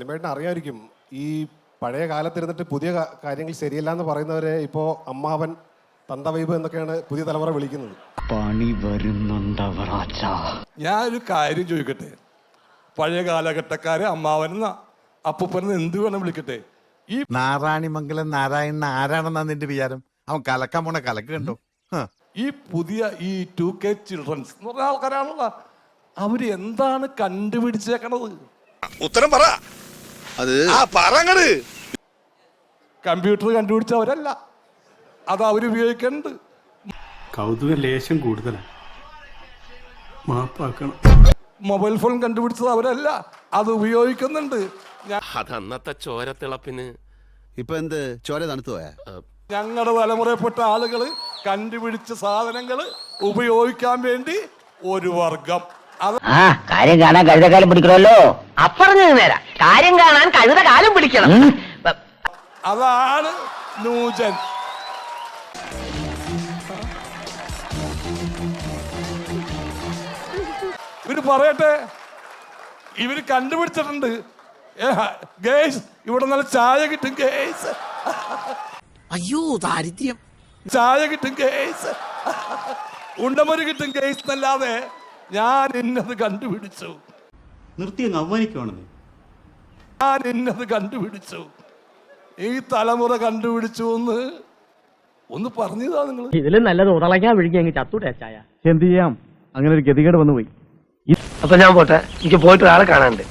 അനിമേട്ടന് അറിയാമായിരിക്കും ഈ പഴയ കാലത്തിരുന്നിട്ട് പുതിയ കാര്യങ്ങൾ ശരിയല്ല എന്ന് പറയുന്നവരെ ഇപ്പോൾ അമ്മാവൻ തന്തവൈബ് എന്നൊക്കെയാണ് പുതിയ തലമുറ വിളിക്കുന്നത്. പണി വരുന്നുണ്ടവറാച്ച. ഞാനൊരു കാര്യം ചോദിക്കട്ടെ, പഴയ കാലഘട്ടക്കാരെ അമ്മാവനെന്ന അപ്പൂപ്പനെന്ന് എന്ത് വേണം വിളിക്കട്ടെ? ഈ നാരായണിമംഗലം നാരായണൻ ആരാണെന്നാ നിന്റെ വിചാരം? അവൻ കലക്കാൻ പോണ കലക്ക് കണ്ടോ? ഈ പുതിയ ഈ 2K ചിൽഡ്രൻസ് എന്ന് പറഞ്ഞ ആൾക്കാരാണല്ല, അവര് എന്താണ് കണ്ടുപിടിച്ചേക്കണത്? ഉത്തരം പറ. അത് പറങ്ങട്. കമ്പ്യൂട്ടർ കണ്ടുപിടിച്ചവരല്ല, അത് അവരുപയോഗിക്കുന്നുണ്ട്. കൗതുക ലേശം കൂടുതലാണ്, മാപ്പാക്കണം. മൊബൈൽ ഫോൺ കണ്ടുപിടിച്ചത് അവരല്ല, അത് ഉപയോഗിക്കുന്നുണ്ട്. അതന്നത്തെ ചോരത്തിളപ്പിന് ഇപ്പൊ എന്ത് ചോര തണുത്തു പോയാ? ഞങ്ങളുടെ തലമുറയിൽപ്പെട്ട ആളുകൾ കണ്ടുപിടിച്ച സാധനങ്ങൾ ഉപയോഗിക്കാൻ വേണ്ടി ഒരു വർഗം. കാര്യം കാണാൻ കഴുതക്കാലം പിടിക്കണമല്ലോ. അപ്പറഞ്ഞത് നേരാ, കാര്യം കാണാൻ കഴുതകാലം പിടിക്കണം. അതാണ് നൂജൻ. ഇവര് പറയട്ടെ, ഇവര് കണ്ടുപിടിച്ചിട്ടുണ്ട്. ഗേസ്, ഇവിടെ നല്ല ചായ കിട്ടും ഗേസ്. അയ്യോ ദാരിദ്ര്യം. ചായ കിട്ടും ഗേസ്, ഉണ്ടമൊരു കിട്ടും ഗേസ് എന്നല്ലാതെ ഞാൻ ഇന്നത് കണ്ടുപിടിച്ചു, നിർത്തി അങ്ങ് അവമാനിക്കുവാണെന്ന്. ഞാൻ ഇന്നത് കണ്ടുപിടിച്ചു, ഈ തലമുറ കണ്ടുപിടിച്ചു എന്ന് ഒന്ന് പറഞ്ഞതാ നിങ്ങൾ. ഇതിലും നല്ലത് ഉടളയ്ക്കാൻ വിഴുങ്ങി അങ്ങ് ചത്തൂടെ ചായ. എന്ത് ചെയ്യാം, അങ്ങനെ ഒരു ഗതികേട് വന്നു പോയി. അപ്പൊ ഞാൻ പോട്ടെ, എനിക്ക് പോയിട്ട് ആളെ കാണാനുണ്ട്.